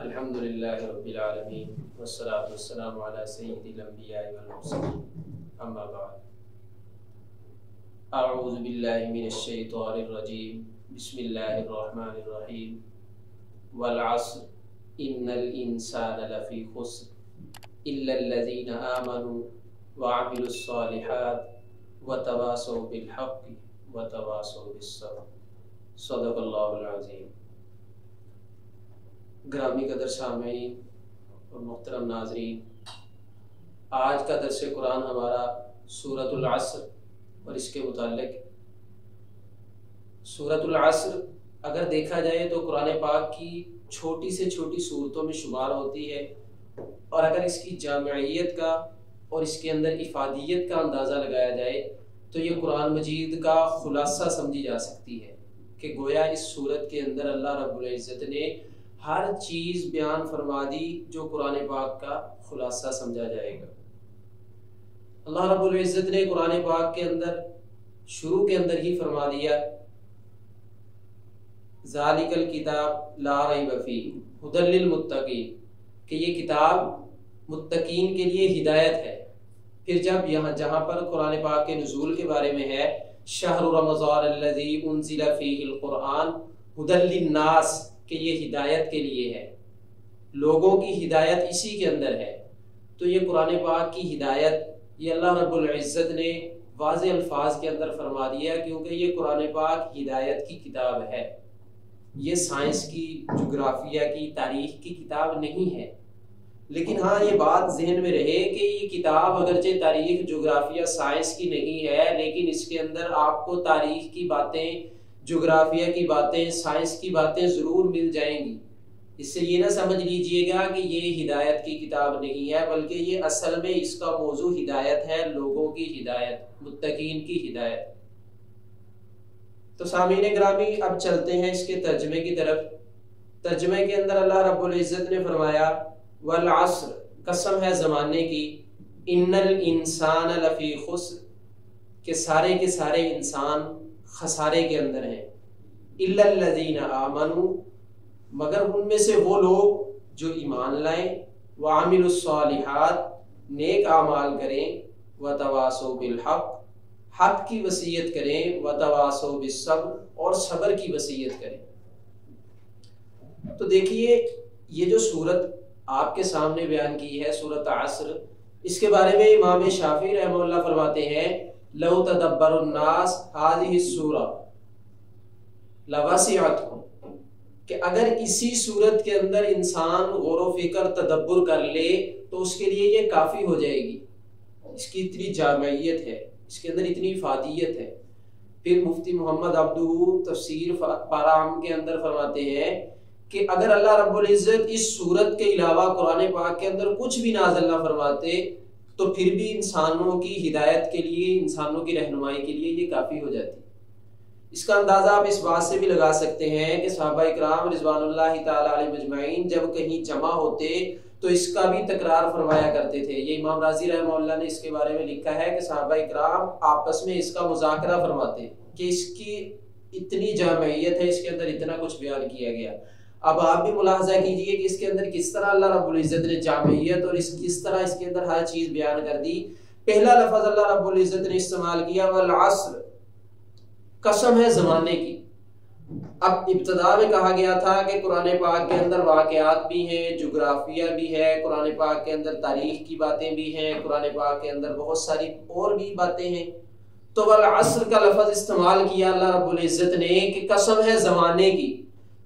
الحمدللہ رب العالمین والصلاة والسلام علی سید الانبیاء والمرسلین اما بعد اعوذ باللہ من الشیطان الرجیم بسم اللہ الرحمن الرحیم والعصر ان الانسان لفی خسر الا الذین آمنوا وعملوا الصالحات وتواصوا بالحق وتواصوا بالصبر صدق اللہ العظیم۔ گرامی قدر سامعین اور محترم ناظرین، آج کا درس قرآن ہمارا سورۃ العصر اور اس کے متعلق سورۃ العصر اگر دیکھا جائے تو قرآن پاک کی چھوٹی سے چھوٹی صورتوں میں شمار ہوتی ہے، اور اگر اس کی جامعیت کا اور اس کے اندر افادیت کا اندازہ لگایا جائے تو یہ قرآن مجید کا خلاصہ سمجھی جا سکتی ہے کہ گویا اس سورت کے اندر اللہ رب العزت نے ہر چیز بیان فرما دی جو قرآن پاک کا خلاصہ سمجھا جائے گا۔ اللہ رب العزت نے قرآن پاک کے اندر شروع کے اندر ہی فرما دیا ذالک الکتاب لا ریب فیہ ھدی للمتقین، کہ یہ کتاب متقین کے لیے ہدایت ہے۔ پھر جب جہاں پر قرآن پاک کے نزول کے بارے میں ہے شہر رمضان الذی انزل فیہ القرآن ھدی للناس، کہ یہ ہدایت کے لیے ہے، لوگوں کی ہدایت اسی کے اندر ہے۔ تو یہ قرآن پاک کی ہدایت یہ اللہ رب العزت نے واضح الفاظ کے اندر فرما دیا، کیونکہ یہ قرآن پاک ہدایت کی کتاب ہے، یہ سائنس کی، جغرافیہ کی، تاریخ کی کتاب نہیں ہے۔ لیکن ہاں یہ بات ذہن میں رہے کہ یہ کتاب اگرچہ تاریخ، جغرافیہ، سائنس کی نہیں ہے، لیکن اس کے اندر آپ کو تاریخ کی باتیں، جغرافیہ کی باتیں، سائنس کی باتیں ضرور مل جائیں گی۔ اس سے یہ نہ سمجھ لیجئے گا کہ یہ ہدایت کی کتاب نہیں ہے، بلکہ یہ اصل میں اس کا موضوع ہدایت ہے، لوگوں کی ہدایت، متقین کی ہدایت۔ تو سامعین گرامی اب چلتے ہیں اس کے ترجمے کی طرف۔ ترجمے کے اندر اللہ رب العزت نے فرمایا والعصر، قسم ہے زمانے کی، ان الانسان لفی خسر، کہ سارے کے سارے انسان خسارے کے اندر ہیں، الا الذین آمنوا، مگر ان میں سے وہ لوگ جو ایمان لائیں، وعملوا الصالحات، نیک اعمال کریں، وتواصوا بالحق، حق کی وصیت کریں، وتواصوا بالصبر، اور صبر کی وصیت کریں۔ تو دیکھیے یہ جو سورت آپ کے سامنے بیان کی ہے سورۃ عصر، اس کے بارے میں امام شافعی رحمہ اللہ فرماتے ہیں لو تدبر الناس هذه السورہ لوسعتهم، کہ اگر اسی صورت کے اندر انسان غور و فکر، تدبر کر لے تو اس کے لیے یہ کافی ہو جائے گی۔ اس کی اتنی جامعیت ہے، اس کے اندر اتنی افادیت ہے۔ پھر مفتی محمد عبدہ تفسیر پارام کے اندر فرماتے ہیں کہ اگر اللہ رب العزت اس صورت کے علاوہ قرآن پاک کے اندر کچھ بھی نازل نہ فرماتے تو پھر بھی انسانوں کی ہدایت کے لیے، انسانوں کی رہنمائی کے لیے یہ کافی ہو جاتی۔ اس کا اندازہ آپ اس بات سے بھی لگا سکتے ہیں کہ صحابہ اکرام رضوان اللہ تعالی علیہ مجمعین جب کہیں جمع ہوتے تو اس کا بھی تکرار فرمایا کرتے تھے۔ یہ امام راضی رحمہ اللہ نے اس کے بارے میں لکھا ہے کہ صحابہ اکرام آپس میں اس کا مذاکرہ فرماتے کہ اس کی اتنی جامعیت ہے، اس کے اندر اتنا کچھ بیان کیا گیا۔ اب آپ بھی ملاحظہ کیجئے کہ اس کے اندر کس طرح اللہ رب العزت نے جامعیت اور کس طرح اس کے اندر ہر چیز بیان کر دی۔ پہلا لفظ اللہ رب العزت نے استعمال کیا والعصر، قسم ہے زمانے کی۔ اب ابتدا میں کہا گیا تھا کہ قرآن پاک کے اندر واقعات بھی ہیں، جغرافیہ بھی ہے، قرآن پاک کے اندر تاریخ کی باتیں بھی ہیں، قرآن پاک کے اندر بہت ساری اور بھی باتیں ہیں۔ تو والعصر کا لفظ استعمال کیا اللہ رب العزت نے کہ قسم ہے زمانے کی۔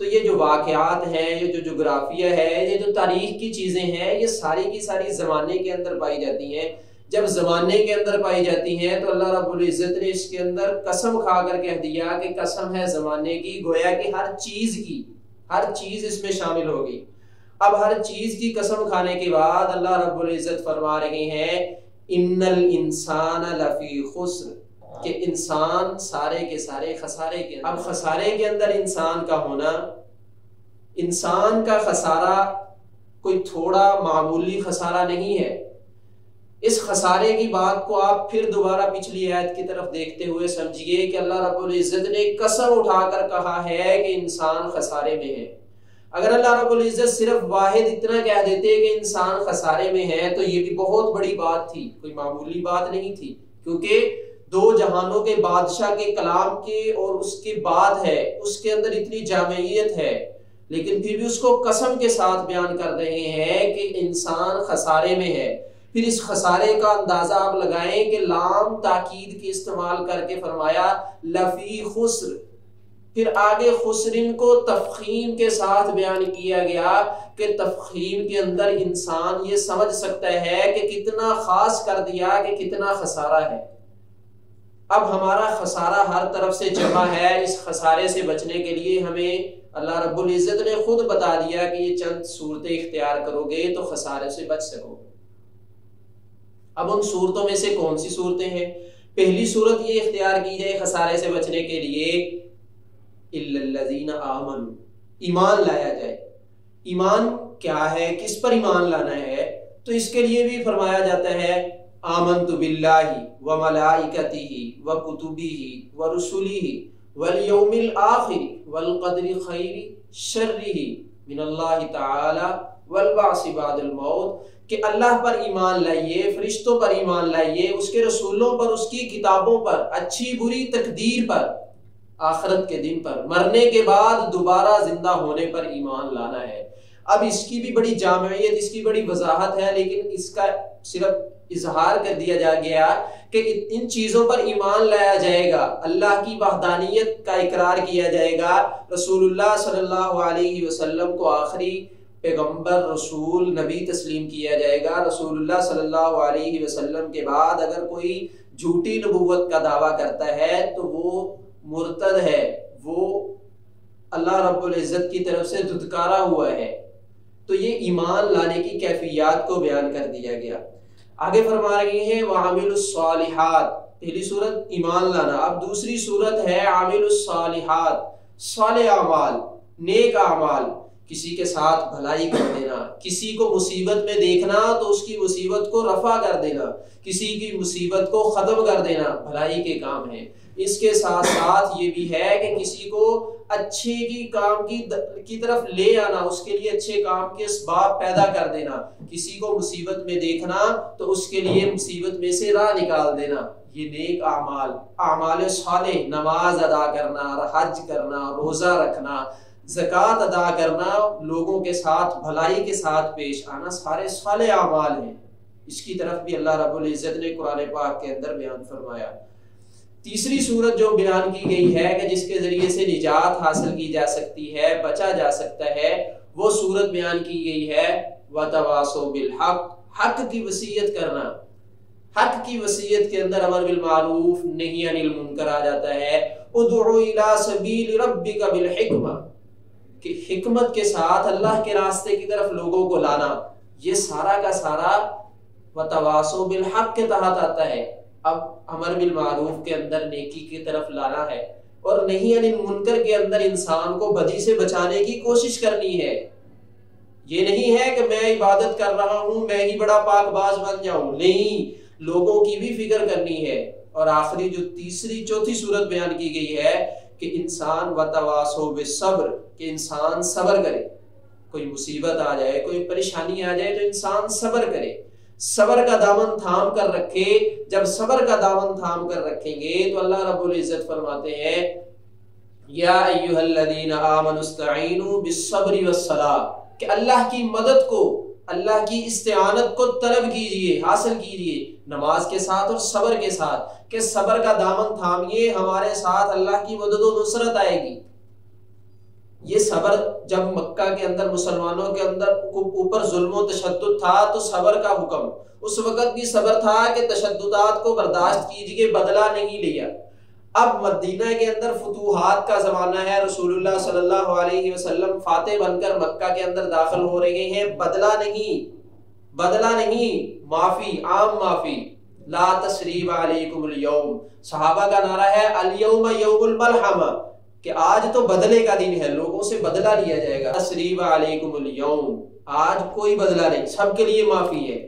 تو یہ جو واقعات ہیں، یہ جو جغرافیہ ہے، یہ جو تاریخ کی چیزیں ہیں، یہ ساری کی ساری زمانے کے اندر پائی جاتی ہیں۔ جب زمانے کے اندر پائی جاتی ہیں تو اللہ رب العزت نے اس کے اندر قسم کھا کر کہہ دیا کہ قسم ہے زمانے کی، گویا کہ ہر چیز کی، ہر چیز اس میں شامل ہوگی۔ اب ہر چیز کی قسم کھانے کے بعد اللہ رب العزت فرما رہے ہیں ان الانسان لفی خسر، کہ انسان سارے کے سارے خسارے کے اندر۔ اب خسارے کے اندر انسان کا ہونا، انسان کا خسارہ کوئی تھوڑا معمولی خسارہ نہیں ہے۔ اس خسارے کی بات کو آپ پھر دوبارہ پچھلی آیت کی طرف دیکھتے ہوئے سمجھیے کہ اللہ رب العزت نے قسم اٹھا کر کہا ہے کہ انسان خسارے میں ہے۔ اگر اللہ رب العزت صرف واحد اتنا کہہ دیتے کہ انسان خسارے میں ہے تو یہ بھی بہت بڑی بات تھی، کوئی معمولی بات نہیں تھی، کیونکہ دو جہانوں کے بادشاہ کے کلام کے اور اس کے بعد ہے، اس کے اندر اتنی جامعیت ہے، لیکن پھر بھی اس کو قسم کے ساتھ بیان کر رہے ہیں کہ انسان خسارے میں ہے۔ پھر اس خسارے کا اندازہ آپ لگائیں کہ لام تاکید کی استعمال کر کے فرمایا لفی خسر، پھر آگے خسرن کو تفخیم کے ساتھ بیان کیا گیا کہ تفخیم کے اندر انسان یہ سمجھ سکتا ہے کہ کتنا خاص کر دیا کہ کتنا خسارہ ہے۔ اب ہمارا خسارہ ہر طرف سے جمع ہے، اس خسارے سے بچنے کے لیے ہمیں اللہ رب العزت نے خود بتا دیا کہ یہ چند صورتیں اختیار کرو گے تو خسارے سے بچ سکو گے۔ اب ان صورتوں میں سے کون سی صورتیں ہیں؟ پہلی صورت یہ اختیار کی جائے خسارے سے بچنے کے لیے اِلَّا الَّذِينَ آمَنُوا، ایمان لایا جائے۔ ایمان کیا ہے، کس پر ایمان لانا ہے؟ تو اس کے لیے بھی فرمایا جاتا ہے آمنت باللہ وملائکتہ وکتبہ ورسلہ والیوم الآخر والقدر خیر شرہ من اللہ تعالی والبعث بعد الموت، کہ اللہ پر ایمان لائیے، فرشتوں پر ایمان لائیے، اس کے رسولوں پر، اس کی کتابوں پر، اچھی بری تقدیر پر، آخرت کے دن پر، مرنے کے بعد دوبارہ زندہ ہونے پر ایمان لانا ہے۔ اب اس کی بھی بڑی جامعیت، اس کی بڑی وضاحت ہے، لیکن اس کا صرف اظہار کر دیا جا گیا کہ ان چیزوں پر ایمان لایا جائے گا، اللہ کی وحدانیت کا اقرار کیا جائے گا، رسول اللہ صلی اللہ علیہ وسلم کو آخری پیغمبر، رسول، نبی تسلیم کیا جائے گا۔ رسول اللہ صلی اللہ علیہ وسلم کے بعد اگر کوئی جھوٹی نبوت کا دعویٰ کرتا ہے تو وہ مرتد ہے، وہ اللہ رب العزت کی طرف سے دھتکارا ہوا ہے۔ تو یہ ایمان لانے کی کیفیات کو بیان کر دیا گیا۔ آگے فرما رہے ہیں وعامل الصالحات، پہلی صورت ایمان لانا، اب دوسری صورت ہے عامل الصالحات، صالح اعمال، نیک اعمال، کسی کے ساتھ بھلائی کر دینا، کسی کو مصیبت میں دیکھنا تو اس کی مصیبت کو رفع کر دینا، کسی کی مصیبت کو ختم کر دینا، بھلائی کے کام ہے۔ اس کے ساتھ ساتھ یہ بھی ہے کہ کسی کو اچھے کی کام کی طرف لے آنا، اس کے لیے اچھے کام کے اسباب پیدا کر دینا، کسی کو مصیبت میں دیکھنا تو اس کے لیے مصیبت میں سے راہ نکال دینا، یہ نیک اعمال، اعمال صالح، نماز ادا کرنا، حج کرنا، روزہ رکھنا، زکوٰۃ ادا کرنا، لوگوں کے ساتھ بھلائی کے ساتھ پیش آنا، سارے صالح اعمال ہیں۔ اس کی طرف بھی اللہ رب العزت نے قرآن پاک کے اندر بیان فرمایا۔ تیسری صورت جو بیان کی گئی ہے کہ جس کے ذریعے سے نجات حاصل کی جا سکتی ہے، بچا جا سکتا ہے، وہ صورت بیان کی گئی ہے وَتَوَاصَوْا بِالْحَقِّ، حق کی وصیت کرنا۔ حق کی وصیت کے اندر امر بالمعروف نہی عن المنکر آ جاتا ہے، اُدْعُ إِلَىٰ سَبِيلِ رَبِّكَ بِالْحِکْمَةِ، کہ حکمت کے ساتھ اللہ کے راستے کی طرف لوگوں کو لانا، یہ سارا کا سارا وَتَوَاصَوْا بِالْحَقِّ کے تحت آتا ہے۔ اب امر بالمعروف کے اندر نیکی کی طرف لانا ہے، اور نہیں عن المنکر کے اندر انسان کو بدی سے بچانے کی کوشش کرنی ہے۔ یہ نہیں ہے کہ میں عبادت کر رہا ہوں میں ہی بڑا پاک باز بن جاؤں، نہیں، لوگوں کی بھی فکر کرنی ہے۔ اور آخری جو تیسری چوتھی صورت بیان کی گئی ہے کہ انسان وتواصوا بالصبر، کہ انسان صبر کرے، کوئی مصیبت آ جائے، کوئی پریشانی آ جائے تو انسان صبر کرے، صبر کا دامن تھام کر رکھے۔ جب صبر کا دامن تھام کر رکھیں گے تو اللہ رب العزت فرماتے ہیں یا ایھا الذین آمنوا استعینوا بالصبر والصلاۃ، کہ اللہ کی مدد کو، اللہ کی استعانت کو طلب کیجئے، حاصل کیجئے نماز کے ساتھ اور صبر کے ساتھ، کہ صبر کا دامن تھامیے، ہمارے ساتھ اللہ کی مدد و نصرت آئے گی۔ یہ صبر جب مکہ کے اندر مسلمانوں کے اندر اوپر ظلم و تشدد تھا تو صبر کا حکم، اس وقت بھی صبر تھا کہ تشددات کو برداشت کیجئے، بدلہ نہیں لیا۔ اب مدینہ کے اندر فتوحات کا زمانہ ہے، رسول اللہ صلی اللہ علیہ وسلم فاتح بن کر مکہ کے اندر داخل ہو رہے ہیں، بدلہ نہیں، معافی، عام معافی، لا تثریب علیکم اليوم، صحابہ کا نعرہ ہے الیوم یوم الملحمہ، کہ آج تو بدلے کا دن ہے، لوگوں سے بدلہ لیا جائے گا، تثریب علیکم اليوم، آج کوئی بدلہ نہیں، سب کے لیے معافی ہے۔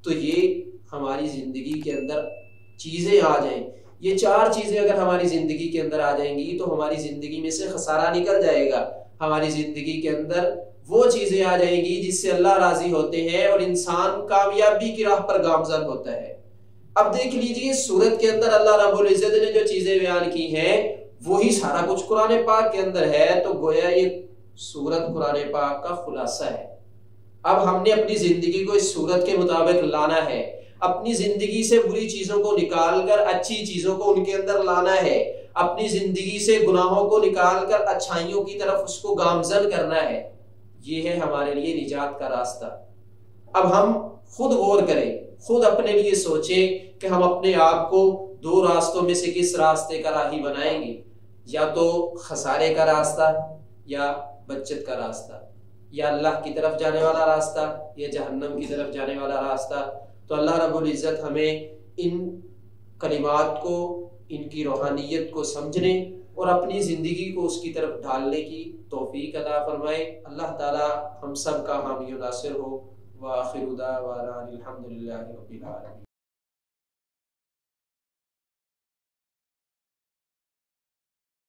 تو یہ ہماری زندگی کے اندر چیزیں آ جائیں، یہ چار چیزیں اگر ہماری زندگی کے اندر آ جائیں گی تو ہماری زندگی میں سے خسارہ نکل جائے گا۔ ہماری زندگی کے اندر وہ چیزیں آ جائیں گی جس سے اللہ راضی ہوتے ہیں اور انسان کامیابی کی راہ پر گامزن ہوتا ہے۔ اب دیکھ لیجئے سورت کے اندر اللہ رب العزت نے جو چیزیں بیان کی ہیں وہی سارا کچھ قرآن پاک کے اندر ہے، تو گویا یہ سورت قرآن پاک کا خلاصہ ہے۔ اب ہم نے اپنی زندگی کو اس سورت کے مطابق لانا ہے، اپنی زندگی سے بری چیزوں کو نکال کر اچھی چیزوں کو ان کے اندر لانا ہے، اپنی زندگی سے گناہوں کو نکال کر اچھائیوں کی طرف اس کو گامزن کرنا ہے۔ یہ ہے ہمارے لیے نجات کا راستہ۔ اب ہم خود غور کریں، خود اپنے لیے سوچیں کہ ہم اپنے آپ کو دو راستوں میں سے کس راستے کا راہی بنائیں گے، یا تو خسارے کا راستہ یا بچت کا راستہ، یا اللہ کی طرف جانے والا راستہ یا جہنم کی طرف جانے والا راستہ۔ تو اللہ رب العزت ہمیں ان کلمات کو، ان کی روحانیت کو سمجھنے اور اپنی زندگی کو اس کی طرف ڈھالنے کی توفیق عطا فرمائے۔ اللہ تعالی ہم سب کا حامی و ناصر ہو۔ وآخر دعوانا الحمدللہ رب العالمین۔